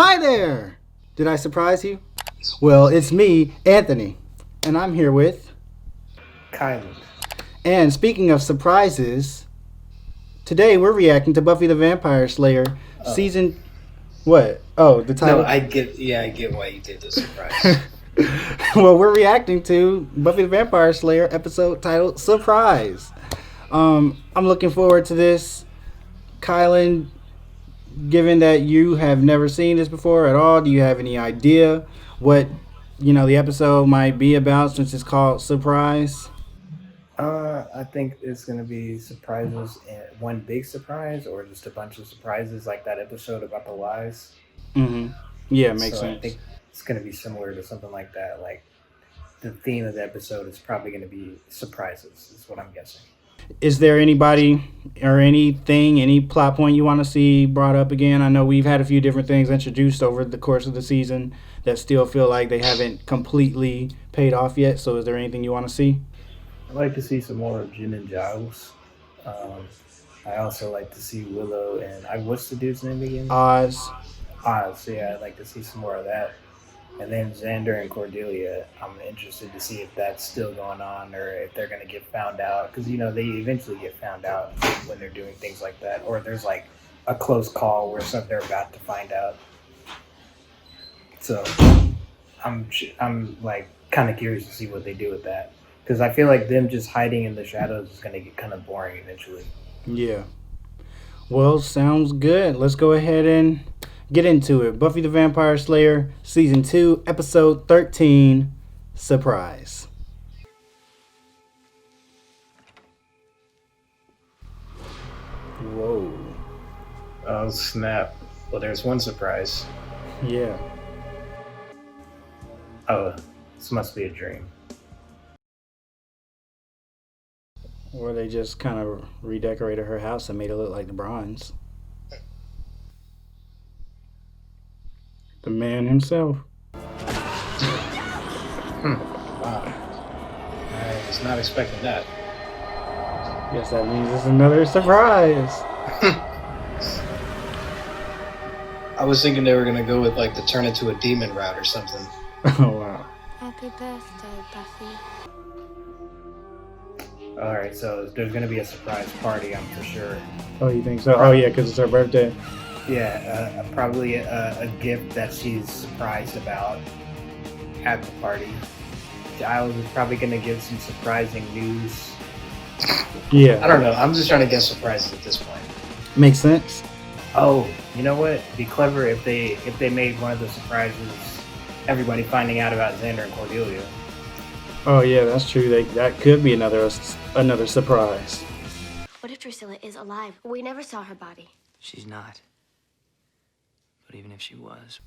Hi there! Did I surprise you? Well, it's me, Anthony, and I'm here with... Kylie. And speaking of surprises, today we're reacting to Buffy the Vampire Slayer season... What? Oh, the title? No, I get why you did the surprise. Well, we're reacting to Buffy the Vampire Slayer episode titled Surprise. I'm looking forward to this. Kylan, given that you have never seen this before at all, do you have any idea what the episode might be about since it's called Surprise? I think it's gonna be surprises and one big surprise, or just a bunch of surprises like that episode about the lies. Mm-hmm. Yeah, makes So I sense. think it's gonna be similar to something like that. Like the theme of the episode is probably gonna be surprises. Is what I'm guessing. Is there anybody or anything, any plot point you want to see brought up again? I know we've had a few different things introduced over the course of the season that still feel like they haven't completely paid off yet. So is there anything you want to see? I'd like to see some more of Jin and Giles. I also like to see Willow and what's the dude's name again? Oz. Oz. Yeah, I'd like to see some more of that. And then Xander and Cordelia, I'm interested to see if that's still going on or if they're going to get found out. Because, they eventually get found out when they're doing things like that. Or there's like a close call where they're about to find out. So I'm like kind of curious to see what they do with that. Because I feel like them just hiding in the shadows is going to get kind of boring eventually. Yeah. Well, sounds good. Let's go ahead and get into it. Buffy the Vampire Slayer, Season 2, Episode 13, Surprise. Whoa. Oh, snap. Well, there's one surprise. Yeah. Oh, this must be a dream. Or they just kind of redecorated her house and made it look like the bronze. The man himself. Wow. I was not expecting that. Yes, that means it's another surprise. I was thinking they were going to go with like the turn into a demon route or something. Oh, wow. Happy birthday, Buffy. Alright, so there's going to be a surprise party, I'm for sure. Oh, you think so? Oh, yeah, because it's her birthday. Yeah, probably a gift that she's surprised about at the party. Giles is probably going to give some surprising news. Yeah. I don't know. I'm just trying to guess surprises at this point. Makes sense. Oh, you know what? It'd be clever if they made one of the surprises everybody finding out about Xander and Cordelia. Oh, yeah, that's true. That could be another surprise. What if Drusilla is alive? We never saw her body. She's not. But even if she was...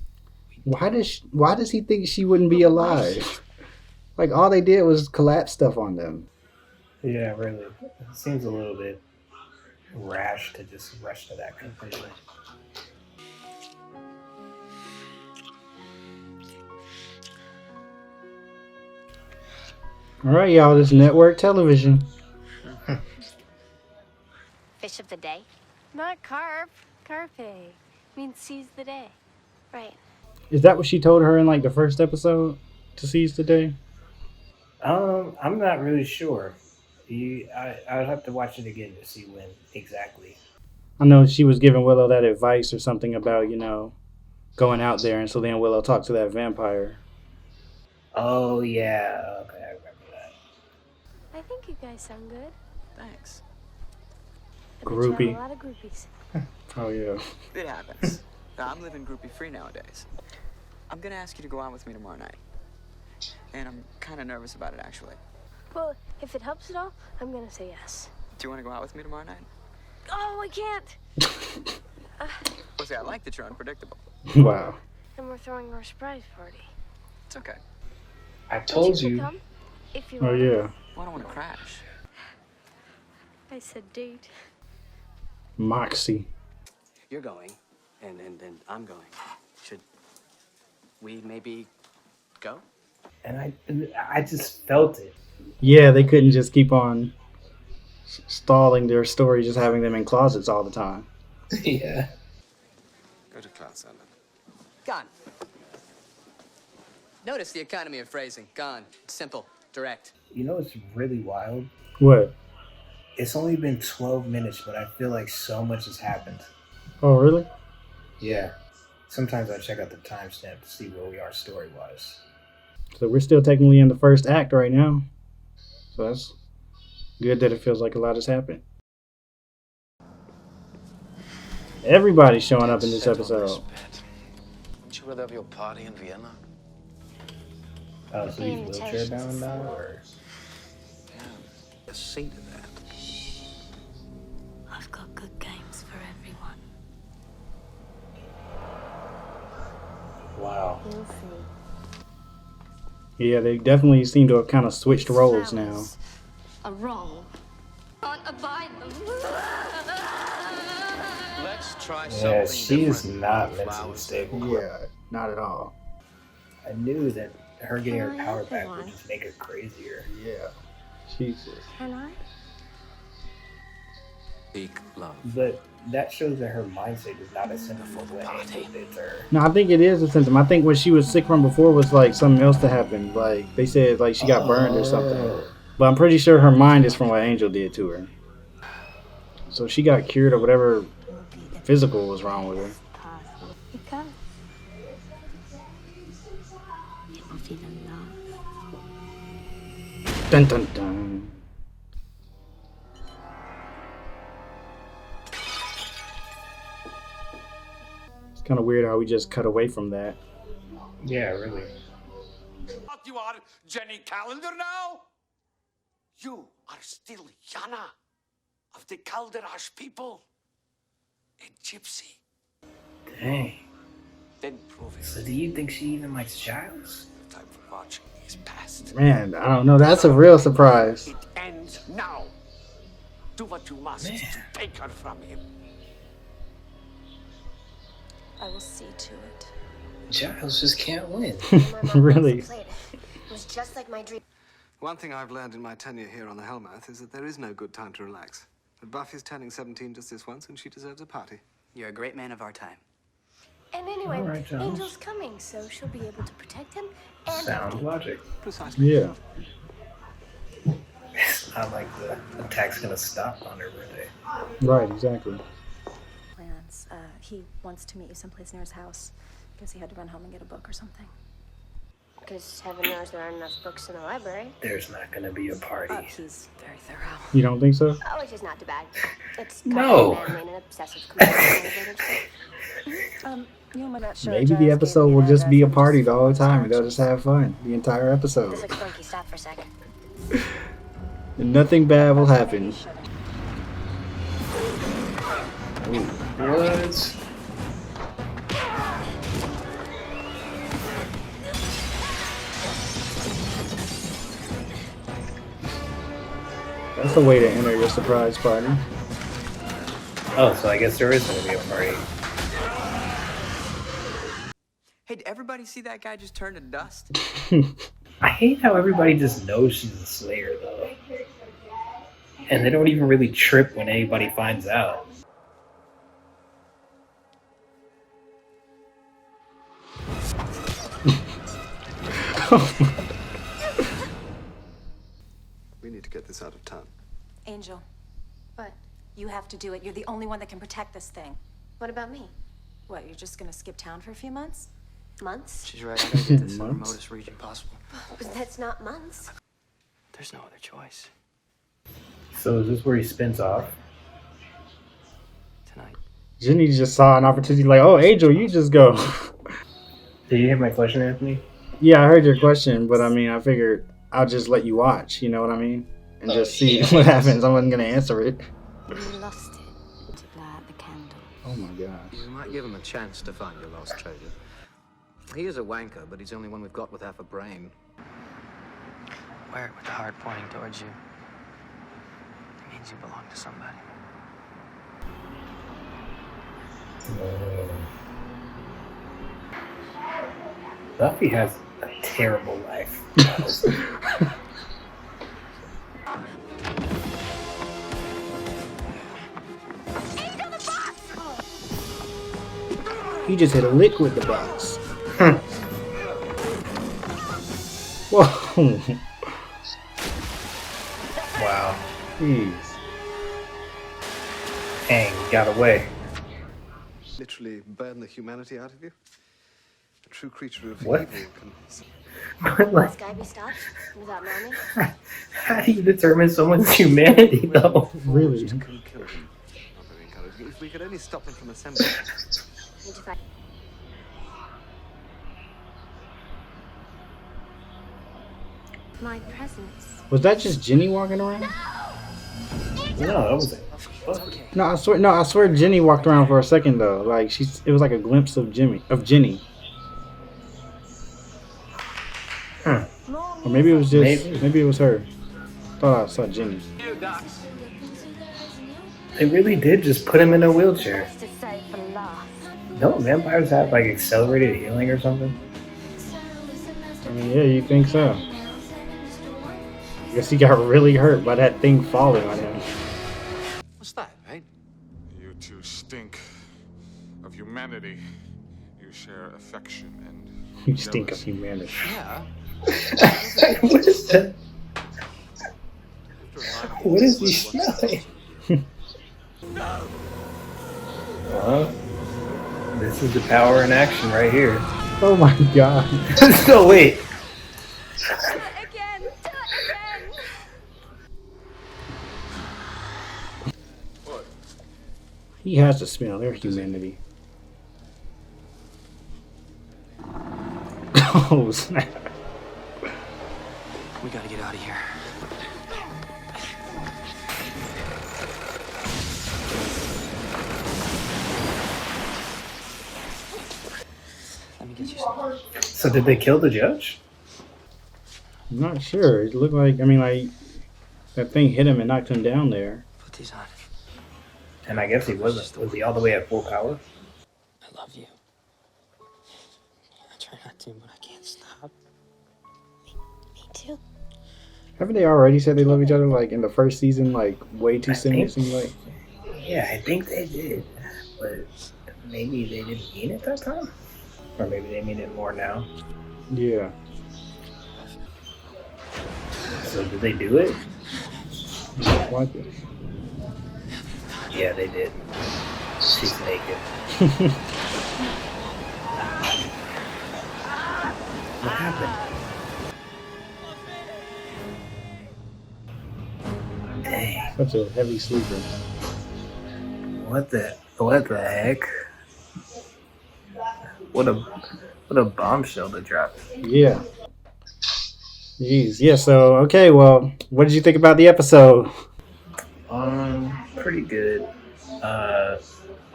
Why does he think she wouldn't be alive? Like, all they did was collapse stuff on them. Yeah, really. It seems a little bit rash to just rush to that conclusion. All right, y'all, this network television. Fish of the day? Not carp. Carpe. Means seize the day. Right. Is that what she told her in, like, the first episode? To seize the day? I'm not really sure. I would have to watch it again to see when exactly. I know she was giving Willow that advice or something about, going out there, and so then Willow talked to that vampire. Oh, yeah. Okay, I remember that. I think you guys sound good. Thanks. I bet you Groupie. have a lot of groupies. Oh, yeah. It happens. I'm living groupie free nowadays. I'm gonna ask you to go out with me tomorrow night. And I'm kind of nervous about it, actually. Well, if it helps at all, I'm gonna say yes. Do you want to go out with me tomorrow night? Oh, I can't. Well, see, I like that you're unpredictable. Wow. And we're throwing our surprise party. It's okay. I told Will you. come? If you Oh, want. yeah. Well, I don't want to crash. I said date. Moxie. You're going, and I'm going. Should we maybe go? And I just felt it. Yeah, they couldn't just keep on stalling their story, just having them in closets all the time. Yeah. Go to class, Ellen. Gone. Notice the economy of phrasing. Gone. Simple. Direct. You know what's really wild? What? It's only been 12 minutes, but I feel like so much has happened. Oh, really? Yeah. Sometimes I check out the timestamp to see where we are story-wise. So we're still technically in the first act right now. So that's good that it feels like a lot has happened. Everybody's showing up in this episode. Would you rather have your party in Vienna? Oh, so he's wheelchair bound now, or? Yeah, let's see to that. I've got good games for everyone. Wow. You'll see. Yeah, they definitely seem to have kind of switched roles now. Flowers are wrong. Can't abide them. Let's try Yeah, something she is different. not mentally Flowers. stable. Yeah, not at all. I knew that her getting her Can I power have back one? would just make her crazier. Yeah. Jesus. Can I? Peak love. But that shows that her mindset is not as simple as what Angel did to her. No, I think it is a symptom. I think what she was sick from before was like something else that happened. Like they said, like she got burned or something. But I'm pretty sure her mind is from what Angel did to her. So she got cured of whatever physical was wrong with her. Because it will be the love. Dun dun dun. It's kind of weird how we just cut away from that. Yeah, really. What you are, Jenny Callender now? You are still Yana of the Calderash people. A gypsy. Dang. Then prove So it. do you think she even likes Giles? The time for watching is past. Man, I don't know. That's a real surprise. It ends now. Do what you must Man. to take her from him. I will see to it. Giles just can't win. Really? It was just like my dream. One thing I've learned in my tenure here on the Hellmouth is that there is no good time to relax. But Buffy's turning 17 just this once, and she deserves a party. You're a great man of our time. And anyway, All right, Giles. Angel's coming, so she'll be able to protect him and Sound logic. Precisely. Yeah. It's not like the attack's gonna stop on her birthday. Right, exactly. Plans. He wants to meet you someplace near his house. Guess he had to run home and get a book or something. because heaven knows there aren't enough books in the library. There's not gonna be a party. He's very thorough. You don't think so? Oh, which is not too bad. It's No. kind of man-made and obsessive compulsive. You know, that show Maybe Giles the gave episode me will an just be a address party and the whole time, and they'll searches. just have fun the entire episode. This looks funky. Stop for a second. And nothing bad will happen. What? That's a way to enter your surprise party. Oh, so I guess there is gonna be a party. Hey, did everybody see that guy just turn to dust? I hate how everybody just knows she's a Slayer, though. And they don't even really trip when anybody finds out. We need to get this out of town. Angel, What? you have to do it. You're the only one that can protect this thing. What about me? What, you're just gonna skip town for a few months? Months? She's right. I gotta get this to the Months? remotest region possible. But that's not months. There's no other choice. So is this where he spins off? Tonight. Jenny just saw an opportunity like, oh, Angel, you just go. Did you hear my question, Anthony? Yeah, I heard your question, but I mean, I figured I'll just let you watch, you know what I mean? And just see what happens. I wasn't going to answer it. You lost it to blow out the candle. Oh my gosh. You might give him a chance to find your lost treasure. He is a wanker, but he's the only one we've got with half a brain. Wear it with the heart pointing towards you. It means you belong to somebody. Buffy has a terrible life. He just hit a lick with the box. Whoa. Wow. Jeez. Dang, got away. Literally burn the humanity out of you? A true creature of What? evil can... Like, Sky be stopped without knowing. how do you determine someone's humanity, though? Really? Just couldn't kill him. Not very encouraging. If we could only stop him from assembling. Need to find. My presence. Was that just Jenny walking around? No, that was it. No, I swear Jenny walked around for a second though. Like it was like a glimpse of Jenny. Or maybe it was just maybe it was her. Thought I saw Jenny. They really did just put him in a wheelchair. To say for last. Don't vampires have like accelerated healing or something? I mean, yeah, you think so? I guess he got really hurt by that thing falling on him. What's that, mate? You two stink of humanity. You share affection and You stink of humanity. Yeah. What is that? What is he smelling? This is the power in action right here. Oh my god. No, wait. Again! Do it again! He has to smell their humanity. Oh snap. We gotta get out of here. Let me get you some. So did they kill the judge? I'm not sure. It looked like like that thing hit him and knocked him down there. Put these on. And I guess he wasn't. Was he all the way at full power? I love you. I try not to, but I can't stop. Me too. Haven't they already said they love each other like in the first season, like way too soon? It seems like. Yeah, I think they did. But maybe they didn't mean it that time? Or maybe they mean it more now. Yeah. So did they do it? Like it. Yeah, they did. She's naked. What happened? Dang. Such a heavy sleeper. What the heck? What a bombshell to drop. Yeah. Jeez. Yeah. So okay. Well, what did you think about the episode? Pretty good.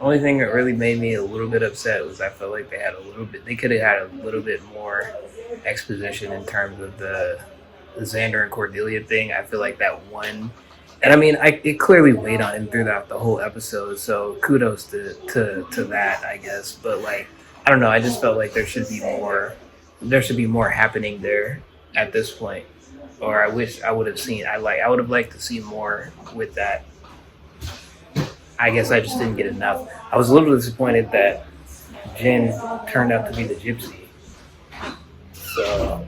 Only thing that really made me a little bit upset was I felt like they could have had a little bit more exposition in terms of the Xander and Cordelia thing. I feel like that one, and I mean, it clearly weighed on him throughout the whole episode. So kudos to that, I guess. But like, I don't know. I just felt like there should be more. There should be more happening there at this point. Or I wish I would have seen. I would have liked to see more with that. I guess I just didn't get enough. I was a little disappointed that Jen turned out to be the gypsy. So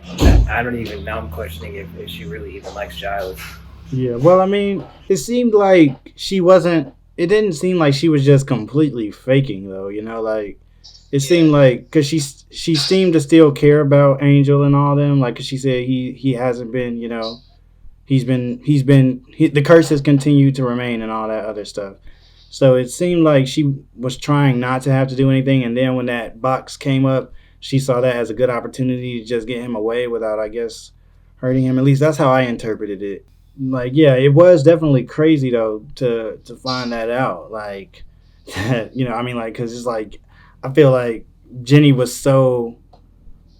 I don't even, now I'm questioning if she really even likes Giles. Yeah. Well, I mean, it seemed like she wasn't. It didn't seem like she was just completely faking, though. You know, like it seemed like because she seemed to still care about Angel and all them. Like 'cause she said he hasn't been. You know, the curse has continued to remain and all that other stuff. So it seemed like she was trying not to have to do anything, and then when that box came up, she saw that as a good opportunity to just get him away without, I guess, hurting him. At least that's how I interpreted it. Like, yeah, it was definitely crazy though to find that out. Like, you know, I mean, like, because it's like I feel like Jenny was so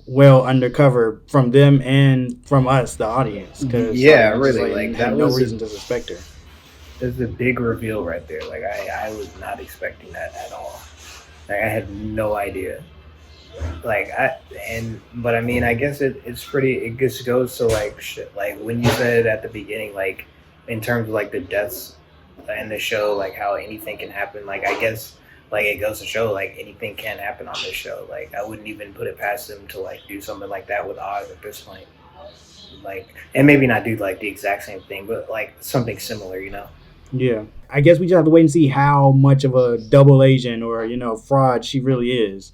well undercover from them and from us, the audience. Cause, yeah, like, really, like had that no was reason to suspect her. There's a big reveal right there. Like I was not expecting that at all. Like I had no idea. But I mean, I guess it's pretty. It just goes to like shit. Like when you said at the beginning, like in terms of like the deaths in the show, like how anything can happen. Like I guess like it goes to show like anything can happen on this show. Like I wouldn't even put it past them to like do something like that with Oz at this point. Like, and maybe not do like the exact same thing, but like something similar, you know? Yeah. I guess we just have to wait and see how much of a double agent or, fraud she really is.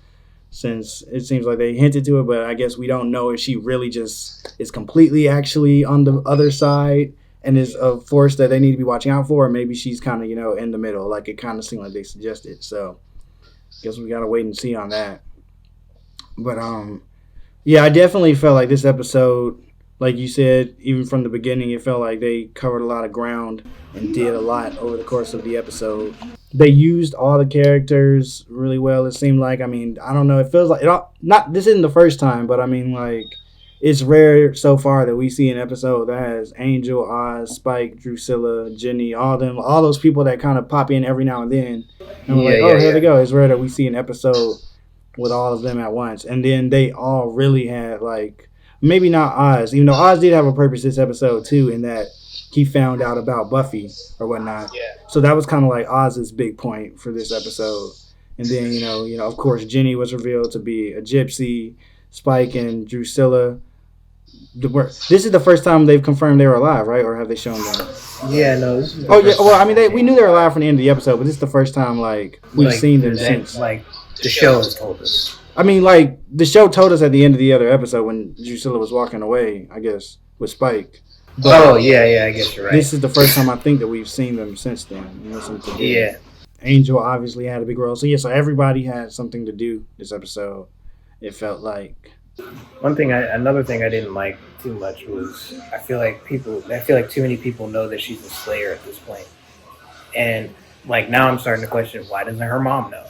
Since it seems like they hinted to it, but I guess we don't know if she really just is completely actually on the other side and is a force that they need to be watching out for, or maybe she's kind of, in the middle, like it kind of seemed like they suggested. So I guess we got to wait and see on that. But, yeah, I definitely felt like this episode, like you said, even from the beginning, it felt like they covered a lot of ground and did a lot over the course of the episode. They used all the characters really well, it seemed like. I mean, I don't know. It feels like this isn't the first time, but I mean, like, it's rare so far that we see an episode that has Angel, Oz, Spike, Drusilla, Jenny, all those people that kind of pop in every now and then. And we're here they go. It's rare that we see an episode with all of them at once. And then they all really had, like, maybe not Oz, even though Oz did have a purpose this episode too, in that he found out about Buffy or whatnot. Yeah. So that was kind of like Oz's big point for this episode. And then, of course, Jenny was revealed to be a gypsy. Spike and Drusilla. This is the first time they've confirmed they were alive, right? Or have they shown them? Yeah, no. Well, I mean, we knew they were alive from the end of the episode, but this is the first time, like, we've seen them since. Like, the show has told us. I mean, like, the show told us at the end of the other episode when Drusilla was walking away, I guess, with Spike. But yeah, I guess you're right. This is the first time I think that we've seen them since then. Yeah. Angel obviously had a big role. So, yeah, so everybody had something to do this episode, it felt like. Another thing I didn't like too much was I feel like too many people know that she's a Slayer at this point. And, like, now I'm starting to question, why doesn't her mom know?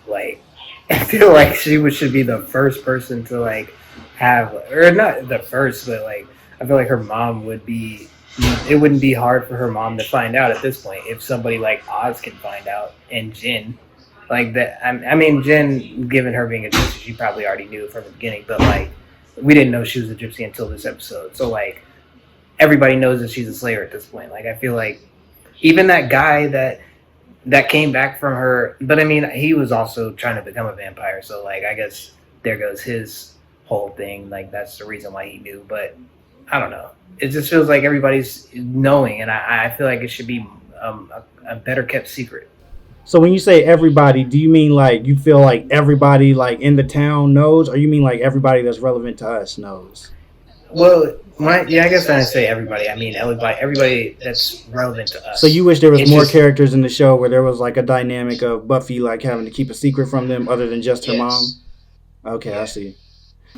Like, I feel like she should be the first person to, like, have, or not the first, but, like, I feel like her mom it wouldn't be hard for her mom to find out at this point if somebody like Oz can find out, and Jen, like that. I mean, Jen, given her being a gypsy, she probably already knew from the beginning, but like, we didn't know she was a gypsy until this episode. So like, everybody knows that she's a Slayer at this point. Like, I feel like even that guy that came back from her, but I mean, he was also trying to become a vampire. So like, I guess there goes his whole thing. Like, that's the reason why he knew, but I don't know. It just feels like everybody's knowing, and I feel like it should be a better kept secret. So when you say everybody, do you mean like you feel like everybody like in the town knows, or you mean like everybody that's relevant to us knows? Well, I guess when I say everybody, I mean everybody that's relevant to us. So you wish there was more characters in the show where there was like a dynamic of Buffy like having to keep a secret from them other than just her mom? Okay, I see.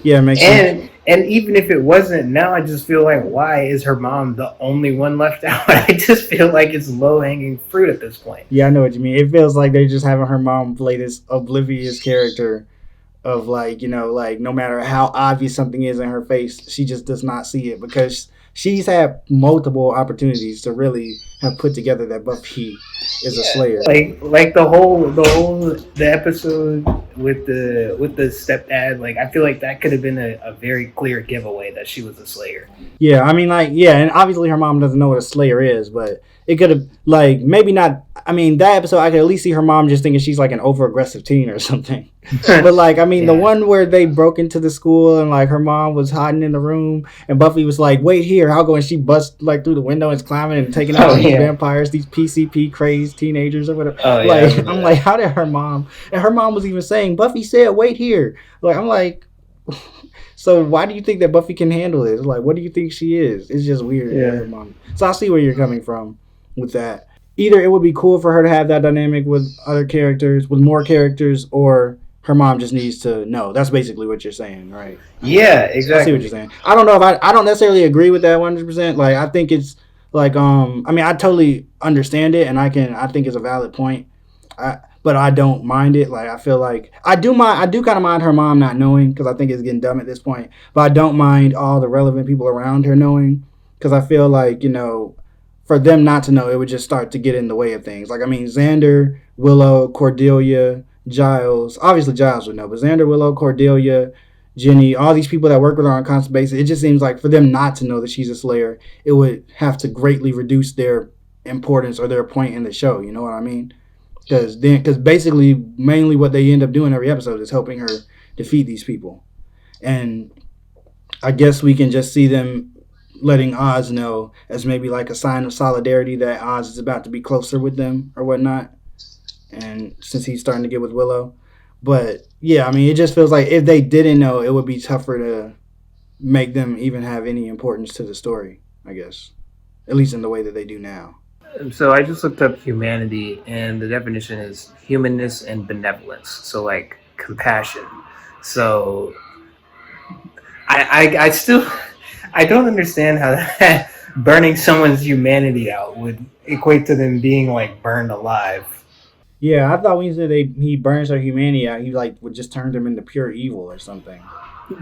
Yeah, it makes sense. And even if it wasn't, now I just feel like, why is her mom the only one left out? I just feel like it's low-hanging fruit at this point. Yeah, I know what you mean. It feels like they're just having her mom play this oblivious character of like, like no matter how obvious something is in her face, she just does not see it because she's had multiple opportunities to really have put together that Buffy is a Slayer. Like the episode with the stepdad, like I feel like that could have been a very clear giveaway that she was a Slayer. Yeah, I mean and obviously her mom doesn't know what a Slayer is, but it could have like maybe not. I mean, that episode I could at least see her mom just thinking she's like an over-aggressive teen or something. But like, I mean, the one where they broke into the school and like her mom was hiding in the room and Buffy was like, "Wait here, I'll go," and she busts like through the window and is climbing and taking out these vampires, these PCP crazed teenagers or whatever. I'm like, how did her mom? And her mom was even saying, "Buffy said, wait here." Like, I'm like. So why do you think that Buffy can handle this? Like, what do you think she is? It's just weird. Yeah. So I see where you're coming from with that. Either it would be cool for her to have that dynamic with other characters, with more characters, or her mom just needs to know. That's basically what you're saying, right? Yeah, exactly. I see what you're saying. I don't know if I don't necessarily agree with that 100%. Like, I think it's like, I mean, I totally understand it, and I think it's a valid point. But I don't mind it. Like, I feel like I do kind of mind her mom not knowing because I think it's getting dumb at this point. But I don't mind all the relevant people around her knowing because I feel like, for them not to know, it would just start to get in the way of things. Like, I mean, Xander, Willow, Cordelia, Giles. Obviously, Giles would know, but Xander, Willow, Cordelia, Jenny, all these people that work with her on a constant basis, it just seems like for them not to know that she's a Slayer, it would have to greatly reduce their importance or their point in the show. You know what I mean? Because basically, mainly what they end up doing every episode is helping her defeat these people. And I guess we can just see them letting Oz know as maybe like a sign of solidarity that Oz is about to be closer with them or whatnot. And since he's starting to get with Willow. But yeah, I mean, it just feels like if they didn't know, it would be tougher to make them even have any importance to the story, I guess. At least in the way that they do now. So I just looked up humanity, and the definition is humanness and benevolence. So like compassion. So I still I don't understand how that burning someone's humanity out would equate to them being like burned alive. Yeah, I thought when you said he burns their humanity out, he like would just turn them into pure evil or something.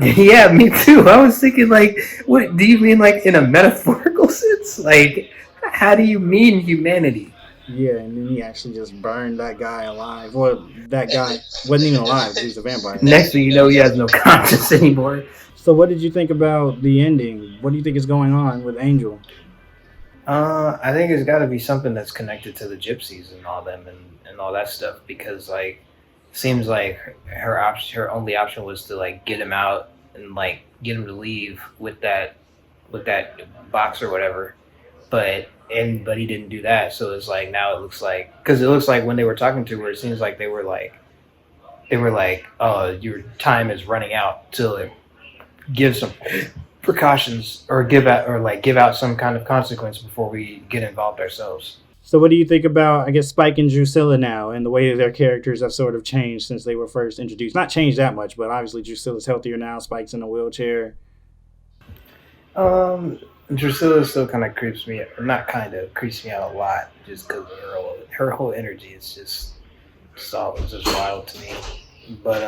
Yeah, me too. I was thinking like, what do you mean like in a metaphorical sense? Like, how do you mean humanity? Yeah, and then he actually just burned that guy alive. Well, that guy wasn't even alive. He was a vampire. Next thing you know, he has no conscience anymore. So what did you think about the ending? What do you think is going on with Angel? I think it's got to be something that's connected to the gypsies and all them and all that stuff because like seems like her only option was to like get him out and like get him to leave with that box or whatever, but he didn't do that. So it's like now it looks like when they were talking to her, it seems like they were like oh, your time is running out till it gives some precautions or give out some kind of consequence before we get involved ourselves. So what do you think about, I guess, Spike and Drusilla now and the way that their characters have sort of changed since they were first introduced? Not changed that much, but obviously Drusilla's healthier now. Spike's in a wheelchair. Drusilla still kind of creeps me out. Not kind of, creeps me out a lot just because her whole energy is just wild to me. But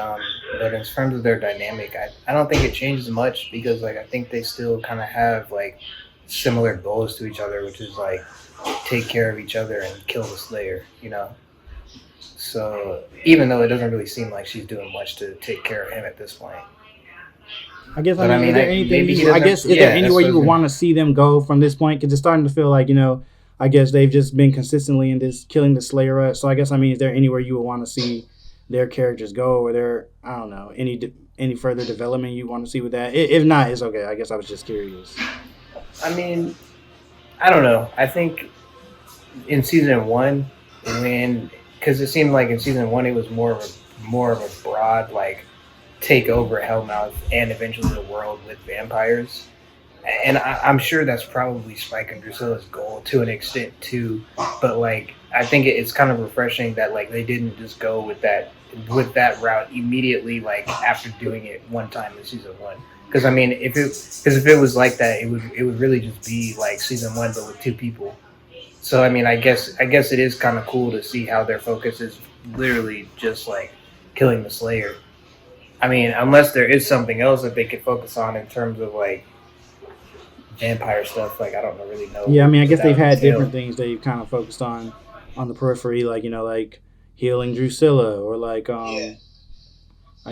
in terms of their dynamic, I don't think it changes much because like I think they still kind of have like similar goals to each other, which is like take care of each other and kill the Slayer, you know. So even though it doesn't really seem like she's doing much to take care of him at this point. I guess, I mean, is there anything? Is there anywhere you would want to see them go from this point? Because it's starting to feel like, you know, I guess they've just been consistently in this killing the Slayer. So I guess, I mean, is there anywhere you would want to see their characters go, or their, I don't know, any further development you want to see with that? If not, it's okay. I guess I was just curious. I mean, I don't know. I think in season one, because it seemed like in season one it was more of a broad like take over Hellmouth and eventually the world with vampires. And I'm sure that's probably Spike and Drusilla's goal to an extent too. But like, I think it's kind of refreshing that like they didn't just go with that route immediately, like after doing it one time in season one. Because I mean, if it was like that, it would really just be like season one, but with two people. So I mean, I guess it is kind of cool to see how their focus is literally just like killing the Slayer. I mean, unless there is something else that they could focus on in terms of like vampire stuff, like I don't really know. Yeah, I mean, I guess they've had different things they've kind of focused on the periphery, like, you know, like healing Drusilla, or like I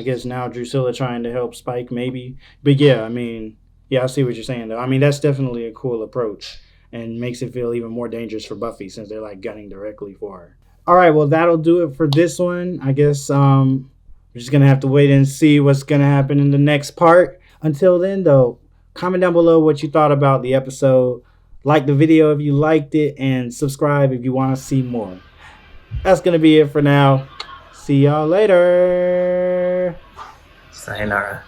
guess now Drusilla trying to help Spike maybe. But yeah, I mean, yeah, I see what you're saying though. I mean, that's definitely a cool approach and makes it feel even more dangerous for Buffy since they're like gunning directly for her. All right, well, that'll do it for this one. I guess we're just gonna have to wait and see what's gonna happen in the next part. Until then though, comment down below what you thought about the episode. Like the video if you liked it, and subscribe if you want to see more. That's going to be it for now. See y'all later. Sayonara.